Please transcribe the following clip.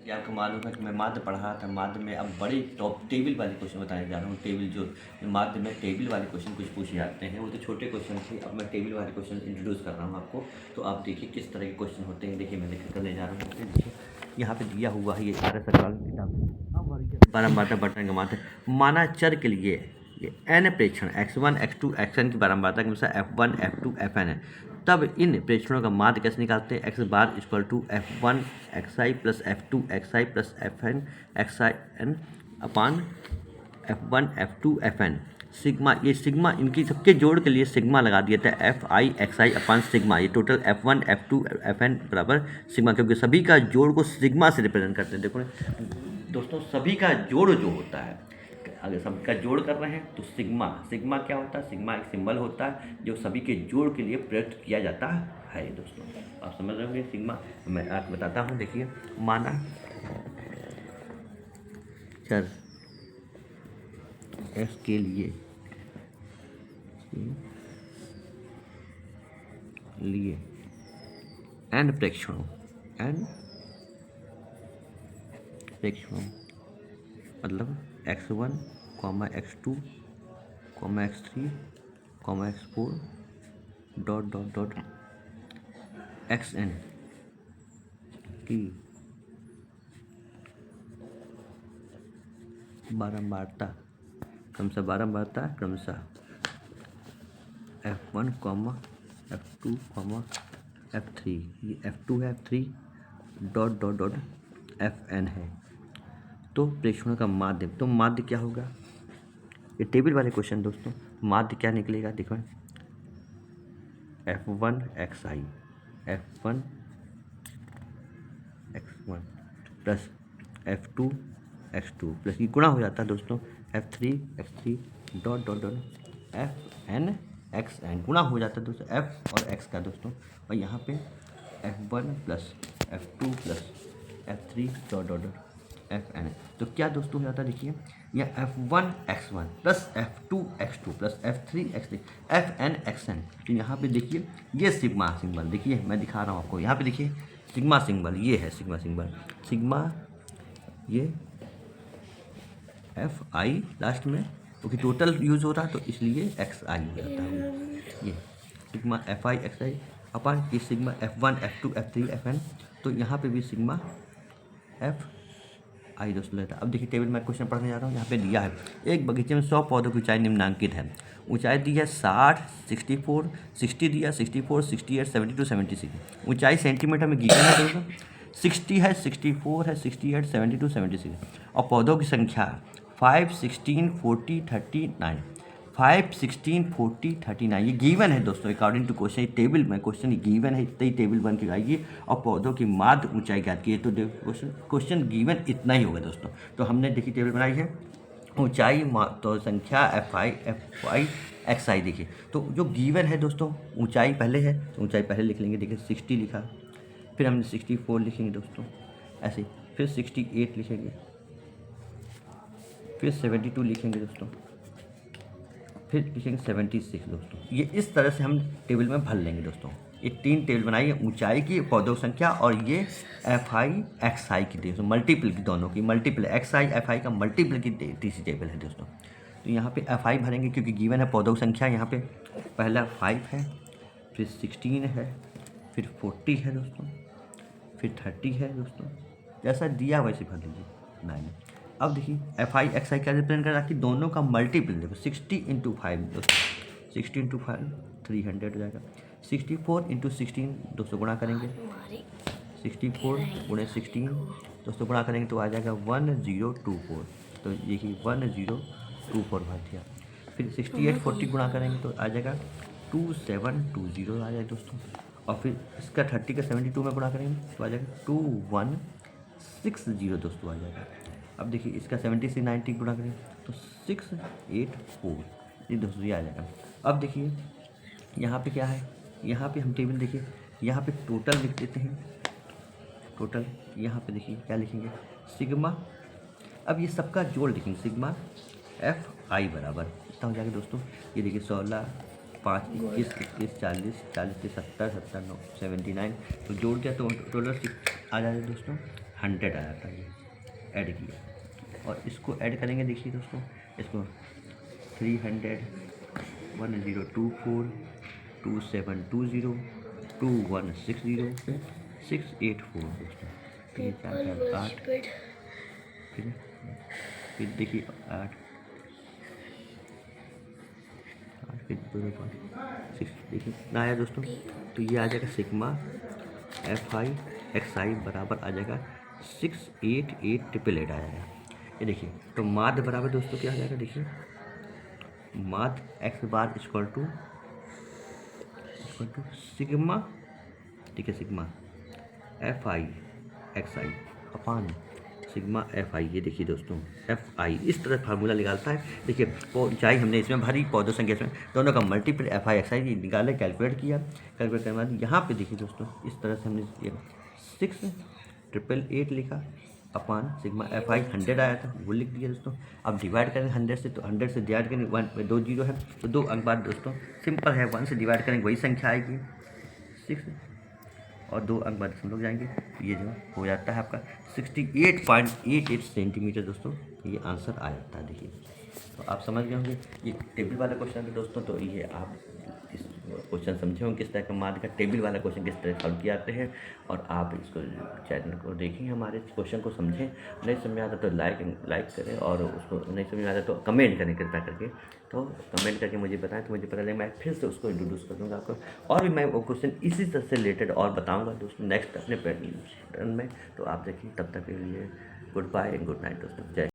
कि आपको मालूम है कि मैं माध्य पढ़ा था। माध्य में अब बड़े टॉप टेबल वाले क्वेश्चन बताने जा रहा हूँ। टेबल जो माध्य में टेबल वाले क्वेश्चन कुछ पूछे जाते हैं, वो तो छोटे क्वेश्चन थे। अब मैं टेबल वाले क्वेश्चन इंट्रोड्यूस कर रहा हूँ आपको, तो आप देखिए किस तरह के क्वेश्चन होते हैं। देखिए मैं लिख कर ले जा रहा हूँ। देखिए यहाँ पे दिया हुआ है, ये आर्य सरकार की किताब बारंबारता बटन कमाते माना चर के लिए ये n प्रेक्षण x1 x2 xn की बारंबारता के अनुसार f1 f2 fn है, तब इन प्रेक्षणों का माध्य कैसे निकालते हैं। x bar equal to f1 xi plus f2 xi plus fn xin upon f1 f2 fn sigma. ये सिग्मा इनकी सबके जोड़ के लिए सिग्मा लगा दिया था, F I X I upon sigma. ये टोटल f1 f2 fn बराबर सिग्मा, क्योंकि सभी का जोड़ को सिग्मा से रिप्रेजेंट करते हैं। देखो दोस्तों, सभी का जोड़ जो होता है, अगर सभी का जोड़ कर रहे हैं तो सिग्मा। सिग्मा क्या होता है? सिग्मा एक सिंबल होता है जो सभी के जोड़ के लिए प्रयुक्त किया जाता है। दोस्तों आप समझ रहे होंगे सिग्मा। मैं आपको बताता हूँ। देखिए माना चर f के लिए n प्रेक्षणों मतलब x1, x2, x3, x4 dot dot dot xn की बारंबारता क्रमशः f1, f2, f3, ये f2 है, f3 dot dot dot fn है। तो प्रेक्षणों का माध्य, तो माध्य क्या होगा? ये टेबल वाले क्वेश्चन दोस्तों, माध्य क्या निकलेगा? देखो f1 xi f1 x1 plus f2 x2 plus ये गुणा हो जाता है दोस्तों f3 x3 dot dot dot fn xn गुणा हो जाता है दोस्तों f और x का दोस्तों। और यहाँ पे f1 plus f2 plus f3 dot dot dot fn। तो क्या दोस्तों हो जाता है? देखिए यह f1 x1 plus f2 x2 plus f3 x3 fn xn। तो यहाँ पे देखिए ये सिग्मा सिंबल, देखिए मैं दिखा रहा हूँ आपको। यहाँ पे देखिए सिग्मा सिंबल, ये है सिग्मा सिंबल। सिग्मा ये एफ आई लास्ट में, क्योंकि टोटल यूज हो रहा है तो इसलिए एक्स आई हो जाता है। ये sigma F I X I अपान ये sigma f1 f2 f3 fn। तो यहाँ पे भी सिग्मा एफ आई दोस्तों लेता है। अब देखिए टेबल में क्वेश्चन पढ़ने जा रहा हूँ। यहाँ पे दिया है एक बगीचे में 100 पौधों की ऊंचाई निम्नांकित है। ऊंचाई दी है 60, 64, 60 दिया 64, 68, 72, 76। ऊंचाई सेंटीमीटर में गिवन है दोस्तों। 60 है, 64 है, 68, 72, 76। और पौधों की संख्या 5, 16, 40, 39। 5, 16, 40, 39 ये गिवन है दोस्तों अकॉर्डिंग टू क्वेश्चन। टेबल में क्वेश्चन गिवन है, इतना ही टेबल बन के आएगी। और पौधों की माध्य ऊंचाई ज्ञात की है, तो क्वेश्चन गिवन इतना ही होगा दोस्तों। तो हमने देखिए टेबल बनाई है, ऊंचाई तो संख्या एफ आई एक्स आई। देखिए तो जो गिवन है दोस्तों, ऊंचाई पहले है तो ऊंचाई पहले लिख लेंगे। देखिए 60 लिखा, फिर हमने 64 लिखेंगे दोस्तों ऐसे, फिर 68 लिखेंगे, फिर 72 लिखेंगे दोस्तों, फिर लिखेंगे 76 दोस्तों। ये इस तरह से हम टेबल में भर लेंगे दोस्तों। ये 3 टेबल बनाई है, ऊंचाई की, पौधों संख्या और ये एफ आई एक्स आई की दोस्तों, मल्टीपल की, दोनों की multiple, x I F I का मल्टीपल की तीसरी टेबल है दोस्तों। तो यहाँ पे एफ आई भरेंगे क्योंकि गिवन है पौधों संख्या। यहाँ पे पहला 5 है, फिर 16 है, फिर 40 है दोस्तों, फिर 30 है दोस्तों। जैसा दिया वैसे भर लीजिए 9। अब देखिए एफ आई एक्स आई क्या रिप्रेजेंट कर रहा है कि दोनों का मल्टीपल देखो 60 इंटू 5 दोस्तों, 60 इंटू 5 300 हो जाएगा। 64 इंटू 16 दोस्तों गुणा करेंगे, 64 गुणे 16 दोस्तों गुणा करेंगे तो आ जाएगा 1024। तो देखिए 1024 भर दिया। फिर 68 40 गुणा करेंगे तो आ जाएगा 2720 आ जाएगा दोस्तों। और फिर इसका 30 का 72 में गुणा करेंगे तो आ जाएगा 2160 दोस्तों आ जाएगा। अब देखिए इसका 70 से 90 गुणा करें तो 684 ये दोस्तों ये आ जाएगा। अब देखिए यहाँ पे क्या है, यहाँ पे हम टेबल देखिए, यहाँ पे टोटल लिख देते हैं। टोटल यहाँ पे देखिए क्या लिखेंगे, सिग्मा। अब ये सबका जोड़ लिखेंगे, सिग्मा एफ आई बराबर कितना हो जाएगा दोस्तों। ये देखिए 16, 5, 21, 21, 40, 40 से 70, 70, 9, 79। तो जोड़ दिया तो टोटल आ जाएगा दोस्तों 100 आया था, ये ऐड किया। और इसको ऐड करेंगे, देखिए दोस्तों, इसको 300 1024 2720 2160 684 दोस्तों। फिर 4 8, फिर देखिए 8 फिर 2 6 देखिए कितना आया दोस्तों। तो ये आ जाएगा सिग्मा FI बराबर आ जाएगा 688,888 आ जाएगा। ये देखिए, तो माध्य बराबर दोस्तों क्या आ जाएगा, देखिए माध्य x bar equal to sigma, ठीक है, sigma FI upon sigma FI। ये देखिए दोस्तों, FI इस तरह फार्मूला निकालता है। देखिए ऊंचाई हमने इसमें भरी, पौधों संख्या इसमें, दोनों का मल्टीपल FI ये निकाले, कैलकुलेट किया। कैलकुलेट करने के बाद यहाँ पे देखिए दोस्तों, इस तरह से हमने 6,888 लिखा अपान सिग्मा FI 100 आया था, वो लिख दिया दोस्तों। अब डिवाइड करें 100 से, तो 100 से डिवाइड करेंगे, 1 2 जीरो है तो 2 अंक बाद दोस्तों सिंपल है, 1 से डिवाइड करेंगे वही संख्या आएगी 6, और 2 अंक बाद दशमलव जाएंगे, तो ये जो हो जाता है आपका 68.88 सेंटीमीटर दोस्तों, ये आंसर आ जाता है। देखिए, तो आप समझ गए होंगे, ये टेबल वाला क्वेश्चन है दोस्तों। तो ये आप इस क्वेश्चन समझे होंगे, किस तरह का माध्य का टेबल वाला क्वेश्चन किस तरह सॉल्व किए जाते हैं। और आप इसको चैनल को देखें, हमारे क्वेश्चन को समझें। नहीं समझ में आता तो लाइक करें, और उसको नहीं समझ में आता तो कमेंट करें कृपया करके। तो कमेंट करके मुझे बताएं, तो मुझे पता लगे, मैं फिर से उसको इंट्रोड्यूस कर दूँगा आपको। और भी मैं वो क्वेश्चन इसी तरह से रिलेटेड और बताऊँगा दोस्तों नेक्स्ट अपने पैटर्न में। तो आप देखिए, तब तक के लिए good bye and good night दोस्तों। जय